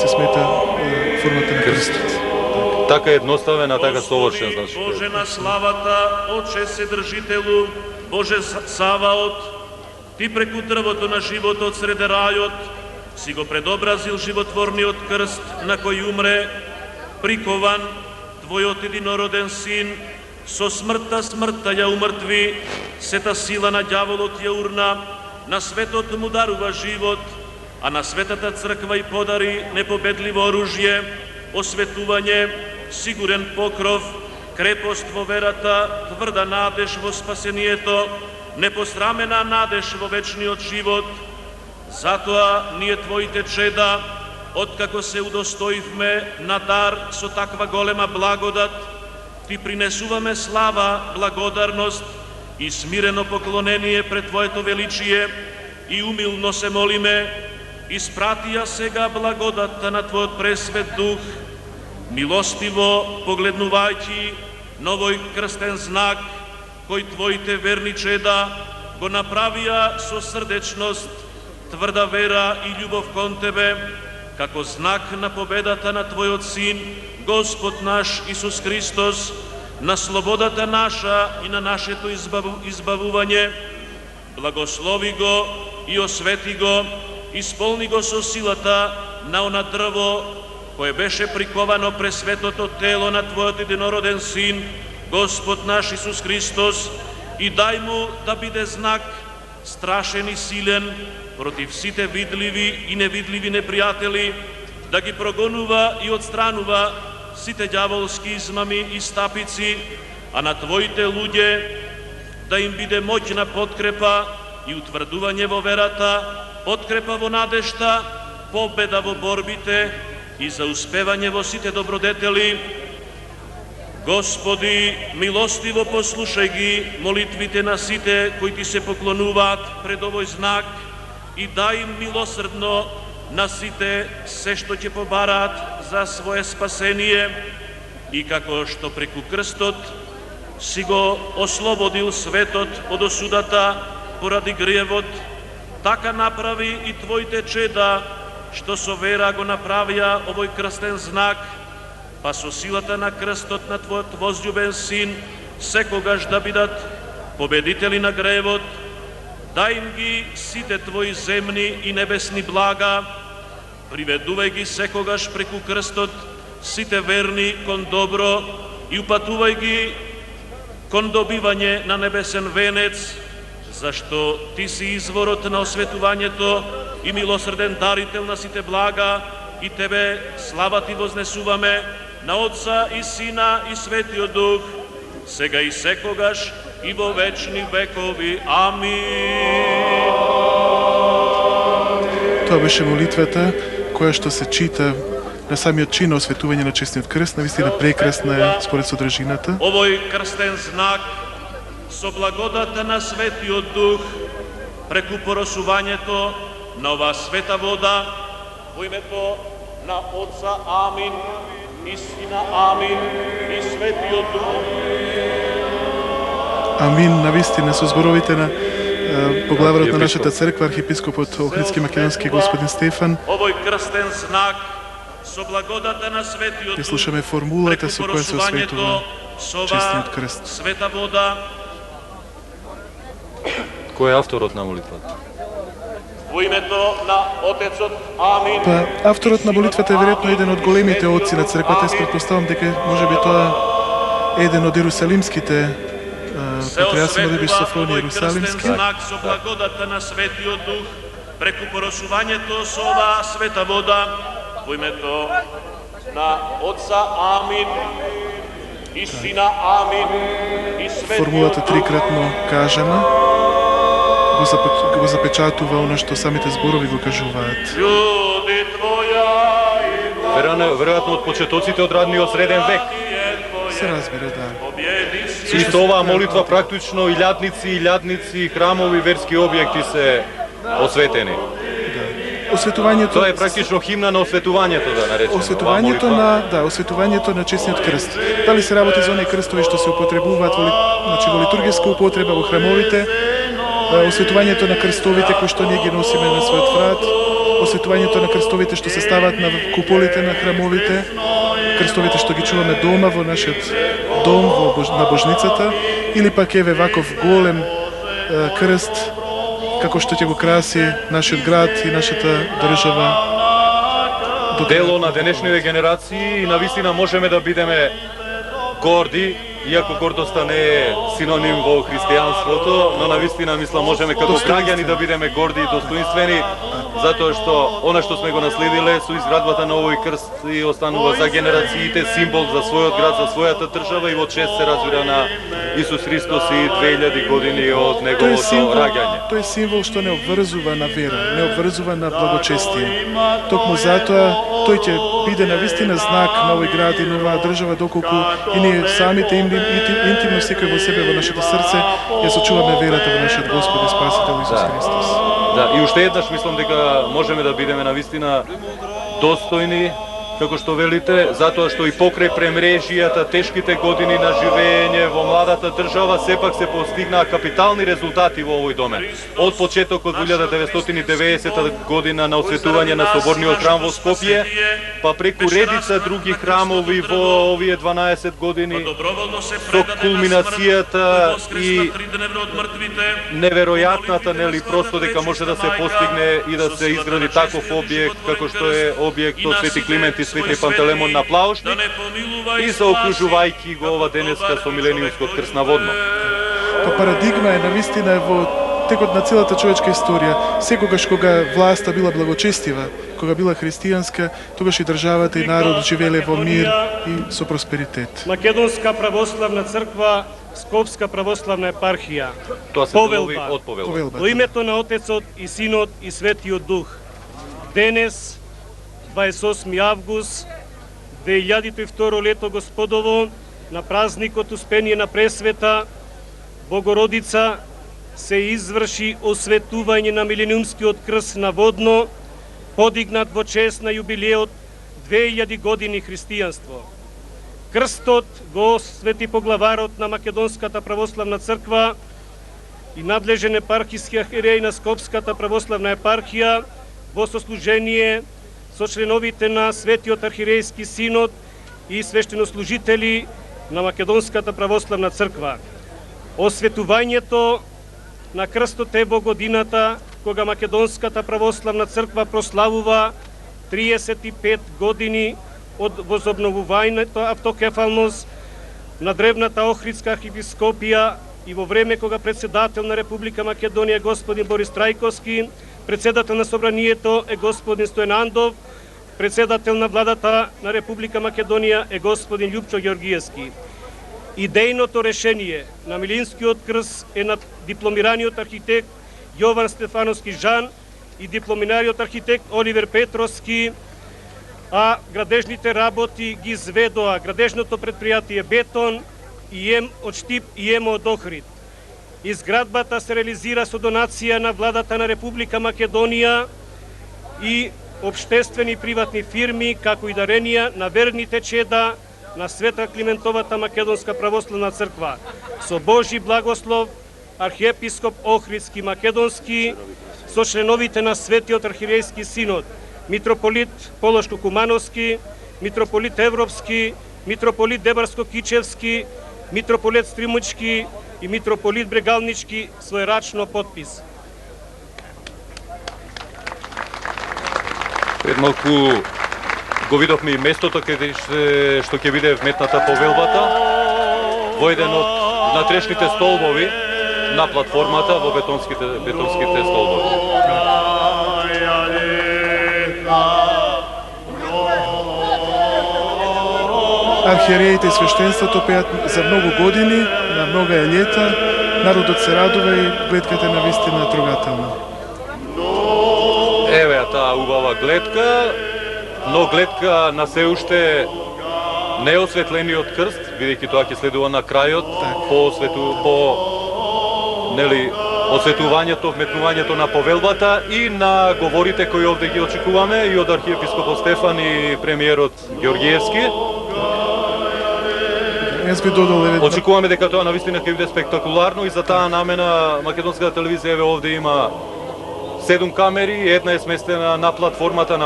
се смета формата на крстот. Така едноставена, така совршен, значи. Боже на славата, Отче Седржителу, Боже Саваот, Ти преку дрвото на животот среде рајот, си го предобразил животворниот крст на кој умре, прикован Твојот единороден Син, со смртта ја умртви, сета сила на ѓаволот ја урна, на светот му дарува живот, а на светата црква и подари непобедливо оружје, осветување, сигурен покров, крепост во верата, тврда надеж во спасението, непосрамена надеж во вечниот живот. Затоа ние Твоите чеда, откако се удостоивме на дар со таква голема благодат, Ти принесуваме слава, благодарност и смирено поклонение пред Твоето величие и умилно се молиме, испрати ја сега благодатта на Твојот пресвет дух, милостиво погледнувајќи на овој крстен знак, кој Твоите верни чеда го направија со срдечност, тврда вера и љубов кон Тебе, како знак на победата на Твојот Син, Господ наш Исус Христос, на слободата наша и на нашето избавување. Благослови го и освети го, исполни го со силата на она дрво, кое беше приковано през светото тело на Твојот единороден Син, Господ наш Исус Христос, и дај му да биде знак, страшен и силен, против сите видливи и невидливи непријатели, да ги прогонува и отстранува сите ѓаволски измами и стапици, а на Твоите луѓе да им биде моќна подкрепа и утврдување во верата, подкрепа во надежта, победа во борбите и за успевање во сите добродетели. Господи, милостиво послушај ги молитвите на сите кои Ти се поклонуваат пред овој знак и дај им милосрдно на сите се што ќе побараат за свое спасение, и како што преку крстот си го ослободил светот од осудата поради гревот, така направи и Твоите чеда, што со вера го направија овој крстен знак, па со силата на крстот на Твојот возљубен Син секогаш да бидат победители на гревот. Дај им ги сите Твои земни и небесни блага, приведувај ги секогаш преку крстот сите верни кон добро и упатувај ги кон добивање на небесен венец, зашто Ти си изворот на осветувањето и милосрден дарител на сите блага, и Тебе слава Ти вознесуваме на Отца и Сина и Светиот Дух, сега и секогаш и во вечни векови. Амин. Тоа беше молитвата која што се чита на самиот чин на осветување на честниот крст, навистина прекрасна е според содржината. Овој крстен знак со благодата на Светиот Дух преку поросувањето на оваа света вода во името на Отца Амин и Сина Амин и Светиот Дух. Амин, навистина со зборовите на поглаварот на нашата црква, архиепископот Охридски македонски господин Стефан. Овој крстен знак со благодата на Светиот Дух. Слушаме формулата со која се осветува честниот крст. Света вода. Кој е авторот на молитвата? Во името на Отецот Амин. Па, авторот на молитвата е веројатно еден од големите отци на црквата. Предпоставам дека можеби тоа е еден од ерусалимските патриарси, може би Софрони Ерусалимски. Знак со благодата на Светиот Дух преку поросувањето со оваа света вода во името на Отца Амин и Сина Амин и Светиот Дух. Формулата трикратно кажана го запечатува оно што самите зборови го кажуваат. Веројатно од почетоците од ранниот среден век. Се разбира, да. И со оваа молитва практично илјадници, храмови, верски објекти се осветени. Осветувањето Тоа е практично химна на осветувањето, да наречеме. Осветувањето на честниот крст. Дали се работи за оние крстови што се употребуваат во литургиска употреба во храмовите, осветувањето на крстовите кои што ние ги носиме на својот врат, осветувањето на крстовите што се ставаат на куполите на храмовите, крстовите што ги чуваме дома во нашиот дом на божницата, или пак еве ваков голем крст како што ќе го краси нашиот град и нашата држава. Дело на денешните генерации и навистина можеме да бидеме горди, иако гордоста не е синоним во христијанството, но навистина мислам можеме како граѓани да бидеме горди и достоинствени, затоа што она што сме го наследиле со изградбата на овој крст и останува за генерациите, символ за својот град, за својата држава и во чест се разбира на Исус Христос и 2000 години од неговото раѓање. Тој е символ што не обврзува на вера, не обврзува на благочестие. Токму затоа тој ќе биде навистина знак на овој град и на оваа држава, доколку и ние самите интимно секој во себе, во нашето срце, ја сочуваме верата во нашиот Господ и Спасител Исус Христос. Да, и уште еднаш мислам дека можеме да бидеме навистина достојни, како што велите, затоа што и покрај премрежијата, тешките години на живење во младата држава, сепак се постигнаа капитални резултати во овој домен. Од почетокот 1990 година на осветување на Соборниот храм во Скопје, па преку редица други храмови во овие 12 години, со кулминацијата и неверојатната, нели, просто дека може да се постигне и да се изгради таков објект како што е објектот Свети Климент и Свети Пантелемон на Плаушник и заокружувајќи го ова денеска со милениумскот крст на водно. Па парадигма е навистина во текот на целата човечка историја. Секогаш кога власта била благочестива, кога била христијанска, тогаш и државата и народот живееле во мир и со просперитет. Македонска православна црква, Скопска православна епархија. Тоа се делови од повелба. Во името на Отецот и Синот и Светиот Дух. Денес 28 август 2002 лето Господово, на празникот Успение на Пресвета Богородица, се изврши осветување на милениумскиот крст на водно, подигнат во чест на јубилеот 2000 години христијанство. Крстот го освети поглаварот на Македонската православна црква и надлежен епархиски архиереј на Скопската православна епархија во сослужение со членовите на Светиот архиерејски синод и свештенослужители на Македонската православна црква. Осветувањето на крстот е во годината кога Македонската православна црква прославува 35 години од возобновувањето автокефалност на древната Охридска архиепископија и во време кога председател на Република Македонија господин Борис Трајковски, председател на Собранието е господин Стојан Андов, председател на владата на Република Македонија е господин Љупчо Ѓоргиевски. Идејното решение на милениумскиот крст е на дипломираниот архитект Јован Стефановски Жан и дипломираниот архитект Оливер Петровски, а градежните работи ги изведоа градежното предпријатие Бетон и ЕМ од Штип и ЕМО од Охрид. Изградбата се реализира со донација на владата на Република Македонија и општествени и приватни фирми, како и даренија на верните чеда на Света Климентовата Македонска православна црква. Со Божи благослов, архиепископ Охридски Македонски, со членовите на Светиот архиерејски синод, митрополит Полошко-Кумановски, митрополит Европски, митрополит Дебарско-Кичевски, митрополит Стримучки и митрополит Брегалнички својрачно подпис. Пред малку го видовме и местото што ќе биде вметната повелбата во еден од внатрешните столбови на платформата во бетонските столбови. Архиереите и свештенството пеат за многу години, на многу лета, народот се радува и гледката на вистина трогателна. Еве таа убава гледка, но гледка на се уште неосветлениот крст, бидејќи тоа ќе следува на крајот, осветувањето, вметнувањето на повелбата и на говорите кои овде ги очекуваме и од архиепископот Стефан и премиерот Ѓоргиевски. Очекуваме дека тоа навистина ќе биде спектакуларно и за таа намена македонската телевизија еве овде има 7 камери, една е сместена на платформата на